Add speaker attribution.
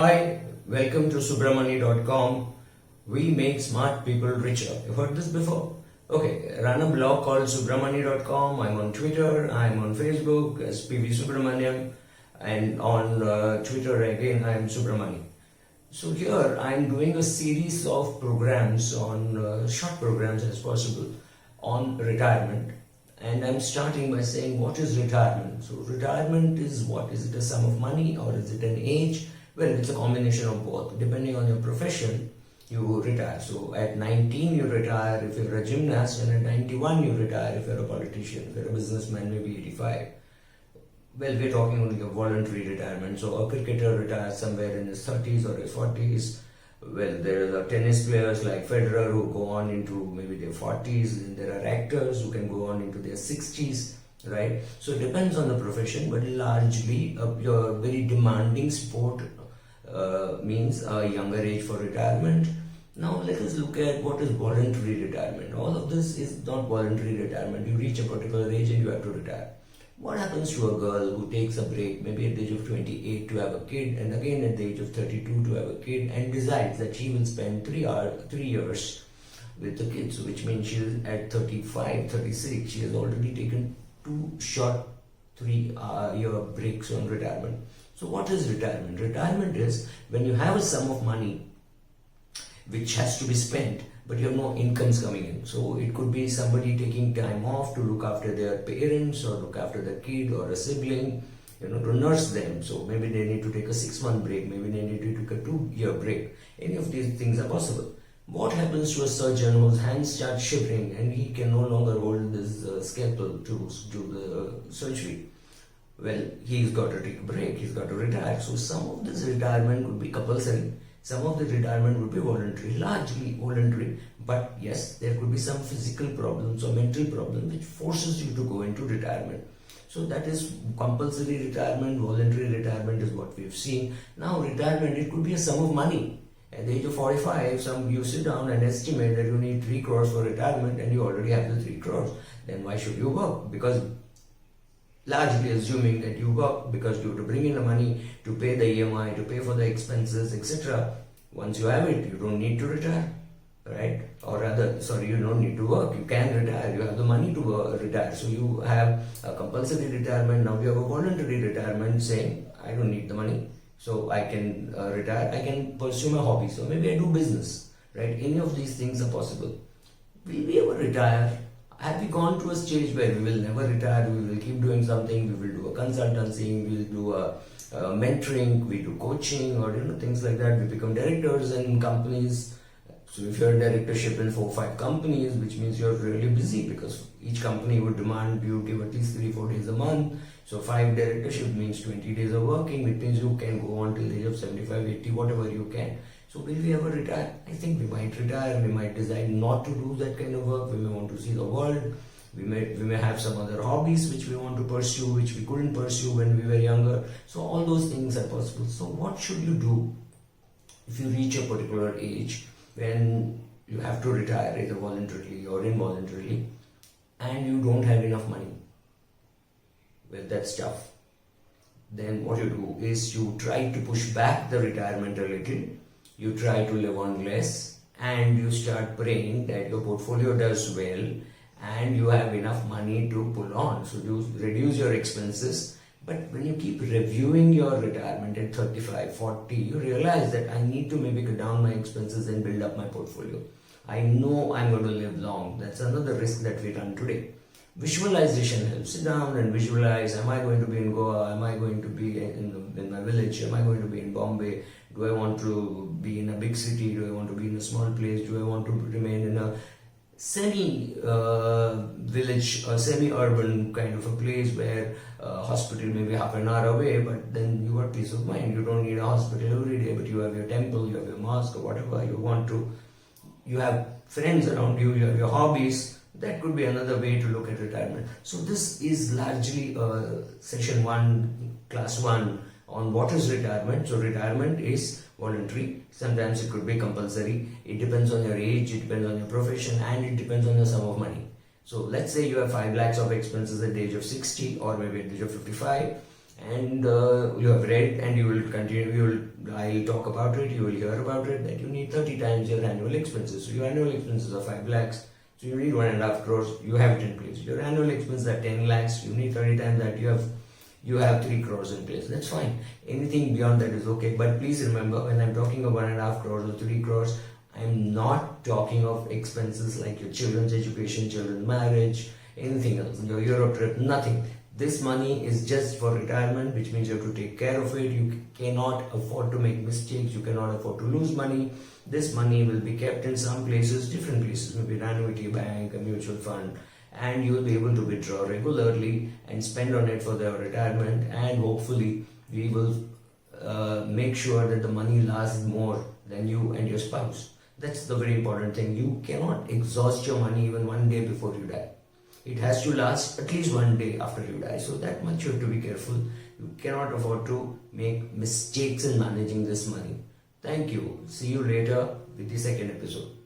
Speaker 1: Hi, welcome to subramani.com. We make smart people richer. You've heard this before? Okay, I run a blog called subramani.com. I'm on Twitter, I'm on Facebook as PV Subramaniam, and on Twitter again I'm Subramani. So here I'm doing a series of programs on short programs as possible on retirement. And I'm starting by saying, what is retirement? So retirement is what? Is it a sum of money or is it an age? Well, it's a combination of both. Depending on your profession, you retire. So at 19 you retire if you're a gymnast, and at 91 you retire if you're a politician. If you're a businessman, maybe 85. Well, we're talking only of voluntary retirement. So a cricketer retires somewhere in his 30s or his 40s. Well, there are tennis players like Federer who go on into maybe their 40s, and there are actors who can go on into their 60s, right? So it depends on the profession, but largely your very demanding sport means a younger age for retirement. Now let us look at what is voluntary retirement. All of this is not voluntary retirement. You reach a particular age and you have to retire. What happens to a girl who takes a break, maybe at the age of 28 to have a kid, and again at the age of 32 to have a kid, and decides that she will spend 3 years with the kids, which means she is at 35, 36, she has already taken 2 short 3-year breaks on retirement. So what is retirement? Retirement is when you have a sum of money which has to be spent, but you have no incomes coming in. So it could be somebody taking time off to look after their parents or look after their kid or a sibling, to nurse them. So maybe they need to take a 6-month break, maybe they need to take a 2-year break. Any of these things are possible. What happens to a surgeon whose hands start shivering and he can no longer hold this scalpel to do the surgery? Well, he's got to take a break, he's got to retire. So some of this retirement would be compulsory. Some of the retirement would be voluntary, largely voluntary. But yes, there could be some physical problems or mental problems which forces you to go into retirement. So that is compulsory retirement, voluntary retirement is what we've seen. Now retirement, it could be a sum of money. At the age of 45, you sit down and estimate that you need 3 crores for retirement and you already have the 3 crores. Then why should you work? Because largely assuming that you work because you have to bring in the money to pay the EMI, to pay for the expenses, etc. Once you have it, you don't need to retire, right? Or rather, you don't need to work. You can retire. You have the money to retire. So you have a compulsory retirement. Now you have a voluntary retirement saying, I don't need the money. So I can retire. I can pursue my hobby. So maybe I do business, right? Any of these things are possible. Will we ever retire? Have we gone to a stage where we will never retire, we will keep doing something, we will do a consultancy, we will do a mentoring, we do coaching or things like that. We become directors in companies. So if you're a directorship in 4 or 5 companies, which means you're really busy because each company would demand you give at least 3-4 days a month. So 5 directorship means 20 days of working, which means you can go on till the age of 75, 80, whatever you can. So will we ever retire? I think we might retire. We might decide not to do that kind of work. We may want to see the world. We may have some other hobbies which we want to pursue, which we couldn't pursue when we were younger. So all those things are possible. So what should you do if you reach a particular age when you have to retire, either voluntarily or involuntarily, and you don't have enough money? Well, that's tough. Then what you do is you try to push back the retirement a little. You try to live on less, and you start praying that your portfolio does well and you have enough money to pull on. So you reduce your expenses. But when you keep reviewing your retirement at 35, 40, you realize that I need to maybe cut down my expenses and build up my portfolio. I know I'm going to live long. That's another risk that we run today. Visualization helps. Sit down and visualize, am I going to be in Goa? Am I going to be in my village? Am I going to be in Bombay? Do I want to be in a big city? Do I want to be in a small place? Do I want to remain in a semi-village or semi-urban kind of a place where hospital may be half an hour away, but then you got peace of mind. You don't need a hospital every day, but you have your temple, you have your mosque or whatever you want to. You have friends around you, you have your hobbies. That could be another way to look at retirement. So this is largely session 1, class 1 on what is retirement. So retirement is voluntary. Sometimes it could be compulsory. It depends on your age, it depends on your profession, and it depends on the sum of money. So let's say you have 5 lakhs of expenses at the age of 60 or maybe at the age of 55, and you have read, and you will continue. I'll talk about it. You will hear about it that you need 30 times your annual expenses. So your annual expenses are 5 lakhs. So you need 1.5 crores. You have it in place. Your annual expenses are 10 lakhs. You need 30 times that. You have 3 crores in place. That's fine. Anything beyond that is okay. But please remember, when I'm talking of 1.5 crores or 3 crores, I'm not talking of expenses like your children's education, children's marriage, anything else, your Euro trip, nothing. This money is just for retirement, which means you have to take care of it. You cannot afford to make mistakes. You cannot afford to lose money. This money will be kept in some places, different places, maybe an annuity bank, a mutual fund, and you will be able to withdraw regularly and spend on it for their retirement. And hopefully, we will make sure that the money lasts more than you and your spouse. That's the very important thing. You cannot exhaust your money even one day before you die. It has to last at least one day after you die. So that much you have to be careful. You cannot afford to make mistakes in managing this money. Thank you. See you later with the second episode.